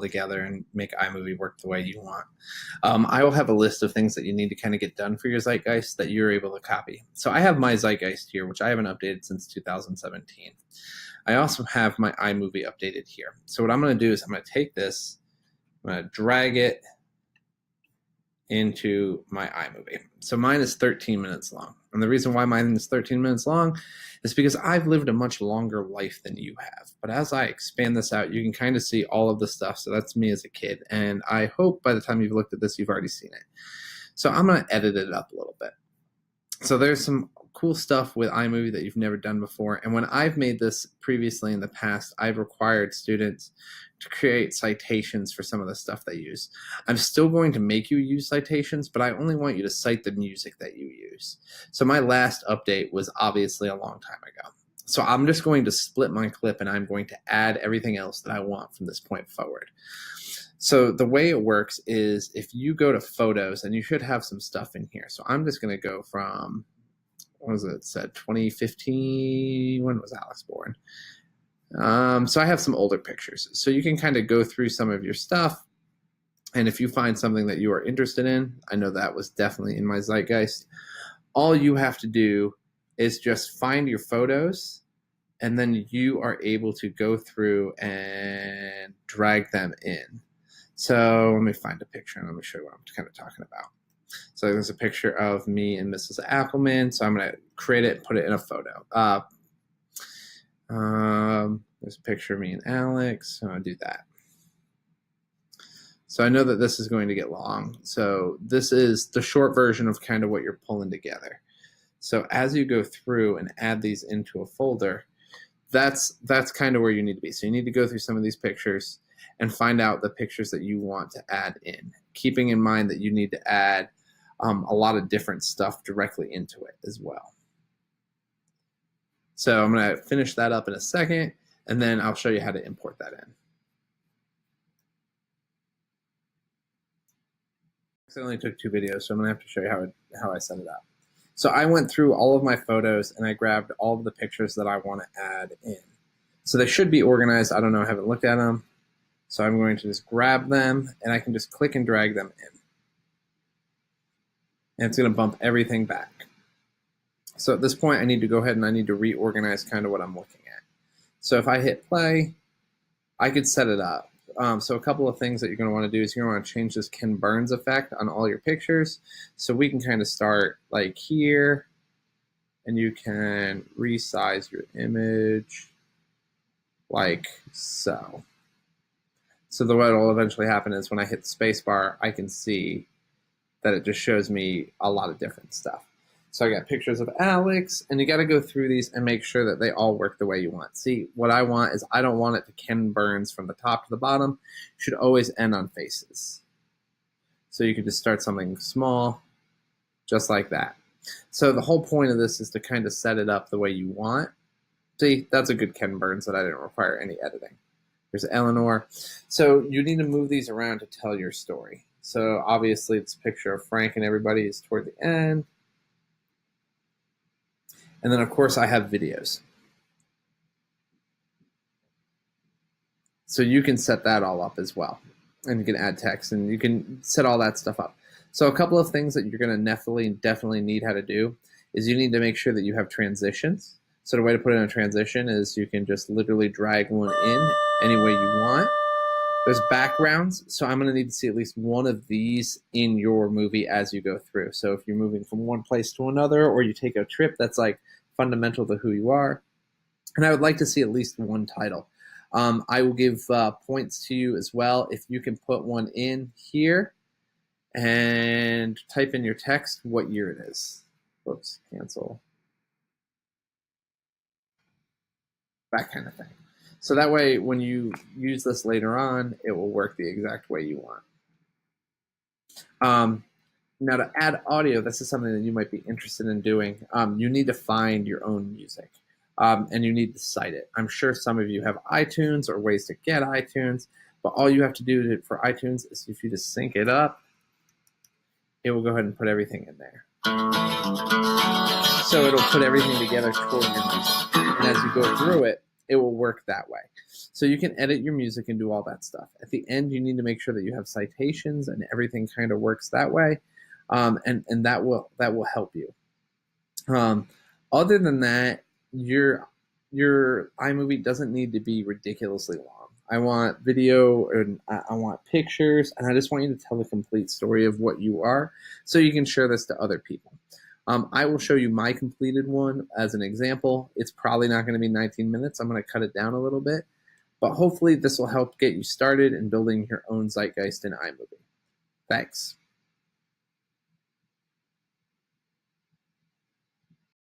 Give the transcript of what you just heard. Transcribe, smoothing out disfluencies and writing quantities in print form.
together and make iMovie work the way you want. I will have a list of things that you need to kind of get done for your Zeitgeist that you're able to copy. So I have my Zeitgeist here, which I haven't updated since 2017. I also have my iMovie updated here. So what I'm going to do is I'm going to take this, I'm going to drag it into my iMovie. So mine is 13 minutes long. And the reason why mine is 13 minutes long is because I've lived a much longer life than you have. But as I expand this out, you can kind of see all of the stuff. So that's me as a kid. And I hope by the time you've looked at this, you've already seen it. So I'm going to edit it up a little bit. So there's some cool stuff with iMovie that you've never done before. And when I've made this previously in the past, I've required students to create citations for some of the stuff they use. I'm still going to make you use citations, but I only want you to cite the music that you use. So my last update was obviously a long time ago. So I'm just going to split my clip and I'm going to add everything else that I want from this point forward. So the way it works is if you go to photos, and you should have some stuff in here. So I'm just going to go from, what was it said, 2015, when was Alex born? So I have some older pictures. So you can kind of go through some of your stuff. And if you find something that you are interested in, I know that was definitely in my Zeitgeist, all you have to do is just find your photos, and then you are able to go through and drag them in. So let me find a picture and let me show you what I'm kind of talking about. So there's a picture of me and Mrs. Appleman. So I'm going to create it and put it in a photo. There's a picture of me and Alex. So I'll do that. So I know that this is going to get long. So this is the short version of kind of what you're pulling together. So as you go through and add these into a folder, that's kind of where you need to be. So you need to go through some of these pictures and find out the pictures that you want to add in, keeping in mind that you need to add a lot of different stuff directly into it as well. So I'm going to finish that up in a second, and then I'll show you how to import that in. I only took 2 videos, so I'm going to have to show you how I set it up. So I went through all of my photos, and I grabbed all of the pictures that I want to add in. So they should be organized. I don't know. I haven't looked at them. So I'm going to just grab them, and I can just click and drag them in. And it's going to bump everything back. So at this point, I need to go ahead and I need to reorganize kind of what I'm looking at. So if I hit play, I could set it up. So a couple of things that you're going to want to do is you're going to want to change this Ken Burns effect on all your pictures. So we can kind of start like here, and you can resize your image like so. So what will eventually happen is when I hit the space bar, I can see that it just shows me a lot of different stuff. So I got pictures of Alex, and you got to go through these and make sure that they all work the way you want. See, what I want is I don't want it to Ken Burns from the top to the bottom. It should always end on faces. So you can just start something small, just like that. So the whole point of this is to kind of set it up the way you want. See, that's a good Ken Burns that I didn't require any editing. There's Eleanor. So you need to move these around to tell your story. So obviously this picture of Frank and everybody is toward the end. And then of course I have videos. So you can set that all up as well. And you can add text and you can set all that stuff up. So a couple of things that you're going to definitely need how to do is you need to make sure that you have transitions. So the way to put in a transition is you can just literally drag one in any way you want. There's backgrounds, so I'm going to need to see at least one of these in your movie as you go through. So if you're moving from one place to another, or you take a trip that's like fundamental to who you are, and I would like to see at least one title. I will give points to you as well if you can put one in here and type in your text what year it is. Whoops, cancel. That kind of thing. So that way, when you use this later on, it will work the exact way you want. Now, to add audio, this is something that you might be interested in doing. You need to find your own music, and you need to cite it. I'm sure some of you have iTunes or ways to get iTunes, but all you have to do for iTunes is if you just sync it up, it will go ahead and put everything in there. So it'll put everything together toward your music. And as you go through it, it will work that way. So you can edit your music and do all that stuff. At the end, you need to make sure that you have citations and everything kind of works that way, and that will help you. Um, Other than that, your iMovie doesn't need to be ridiculously long. I want video and I want pictures, and I just want you to tell the complete story of what you are so you can share this to other people. I will show you my completed one as an example. It's probably not going to be 19 minutes. I'm going to cut it down a little bit, but hopefully this will help get you started in building your own Zeitgeist in iMovie. Thanks.